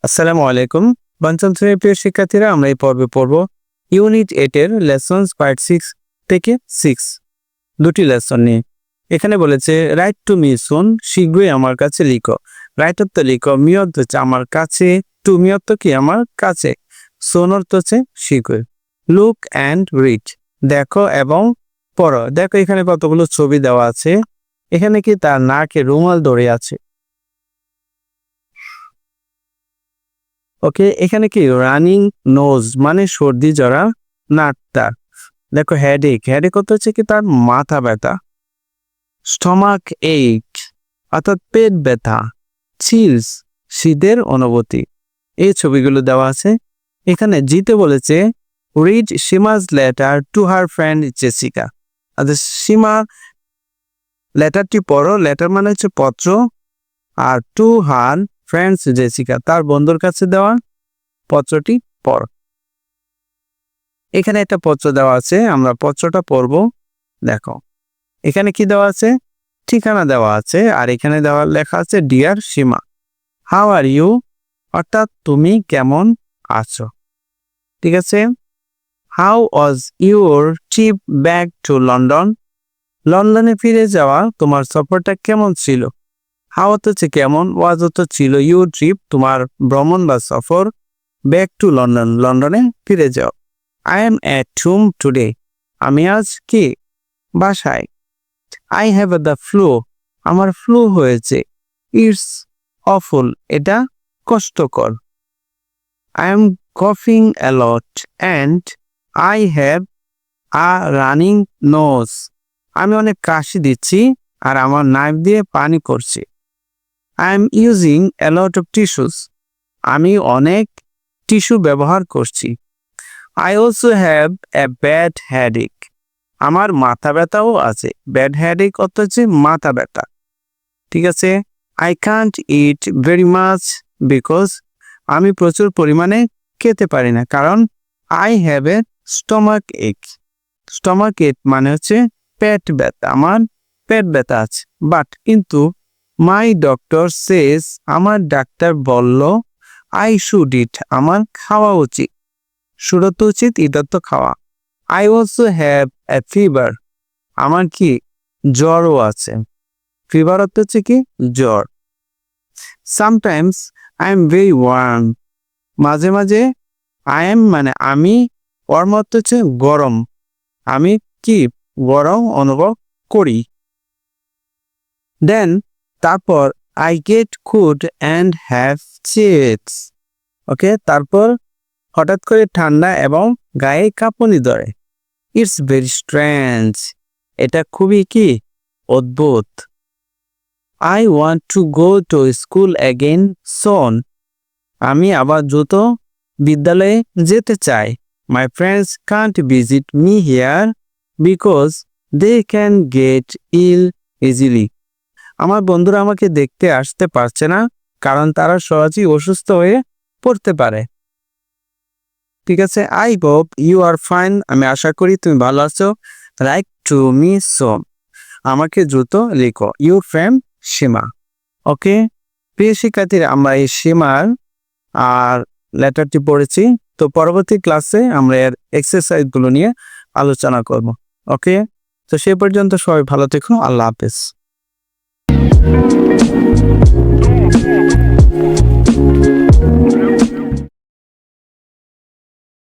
আসসালামু আলাইকুম। পঞ্চম শ্রেণীর প্রিয় শিক্ষার্থীরা, আমরা এই পর্বে পড়ব ইউনিট 8 এর লেসনস পার্ট 6 থেকে 6 দুটি লেসন নিয়ে। এখানে বলেছে রাইট টু মি সুন, শীঘ্রই আমার কাছে লিখো। রাইট অর্থ লিখো, মি অর্থ হচ্ছে আমার কাছে, টু মি অর্থ কি আমার কাছে, সুন অর্থ হচ্ছে শীঘ্রই। লুক অ্যান্ড রিড, দেখো এবং পড়ো। দেখো এখানে কতগুলো ছবি দেওয়া আছে। এখানে কি তার নাকে রুমাল ধরে আছে। ওকে, এখানে কি রানিং নোজ মানে সর্দি জড়া নাকটা। দেখো হেডেক, হেডেক হচ্ছে কি তার মাথা ব্যথা। স্টমাক এইক অর্থাৎ পেট ব্যথা। চিলস শীতের অনুভূতি। এই ছবিগুলো দেওয়া আছে। এখানে জিতে বলেছে read Seema's letter to her friend Jessica. আচ্ছা, সীমা লেটারটি পড়ো। লেটার মানে হচ্ছে পত্র, আর টু হার ফ্রেন্ডস জেসিকা তার বন্ধুর কাছে দেওয়া পত্রটি পড়। এখানে একটা পত্র দেওয়া আছে, আমরা পত্রটা পড়ব। দেখো এখানে কি দেওয়া আছে, ঠিকানা দেওয়া আছে, আর এখানে দেওয়া লেখা আছে dear Seema, how are you, অর্থাৎ তুমি কেমন আছো। ঠিক আছে। How was your trip back to London, লন্ডনে ফিরে যাওয়া তোমার সফরটা কেমন ছিল। হাউ হচ্ছে কেমন, ওয়াজ হচ্ছে ছিল, ইউর ট্রিপ তোমার ভ্রমণ বা সফর, ব্যাক টু লন্ডন লন্ডনে ফিরে যাও। I am at home today, আমি আজ কি বাসায়। আই হ্যাভ দ্য ফ্লু, আমার ফ্লু হয়েছে। ইটস অফুল, এটা কষ্টকর। আই এম কফিং a lot and I have a running nose, আমি অনেক কাশি দিচ্ছি আর আমার নাইফ দিয়ে পানি করছি। I am using a lot of tissues, আমি অনেক টিস্যু ব্যবহার করছি। I also have a bad headache, আমার মাথা ব্যথাও আছে। ব্যাড হেডেক অর্থ হচ্ছে মাথা ব্যথা। ঠিক আছে। I can't eat very much because, আমি প্রচুর পরিমাণে খেতে পারি না কারণ I have a stomach ache, stomach ache মানে হচ্ছে পেট ব্যথা, আমার পেট ব্যথা আছে। বাট কিন্তু my doctor says, আমার ডাক্তার বলল I should eat, আমার খাওয়া উচিত। সুরত উচিত, ইদত্ত খাওয়া। I also have a fever, আমার কি জ্বরও আছে। ফিভার অর্থ হচ্ছে কি জ্বর। Sometimes I am very warm, মাঝে মাঝে আই এম মানে আমি, ওয়ার্ম অর্থ হচ্ছে গরম, আমি কি গরম অনুভব করি। দেন তারপর I get cold and have chills, okay, তারপর হঠাৎ করে ঠান্ডা এবং গায়ে কাঁপুনি ধরে। ইটস ভেরি স্ট্রেঞ্জ, এটা খুবই কি অদ্ভুত। I want to go to school again soon, আমি আবার দ্রুত বিদ্যালয়ে যেতে চাই। My friends can't visit me here because they can get ill easily, আমার বন্ধুরা আমাকে দেখতে আসতে পারছে না কারণ তারা সহজেই অসুস্থ হয়ে পড়তে পারে। ঠিক আছে। I hope you are fine, আমি আশা করি তুমি ভালো আছো। রাইট টু মি সোন, আমাকে দ্রুত লিখো। ইউর ফ্রেন্ড সীমা। ওকে প্রিয় শিক্ষার্থীরা, আমরা এই সীমার আর লেটারটি পড়েছি। তো পরবর্তী ক্লাসে আমরা এর এক্সারসাইজগুলো নিয়ে আলোচনা করব। ওকে, তো সে পর্যন্ত সবাই ভালো থেকো। আল্লাহ হাফেজ।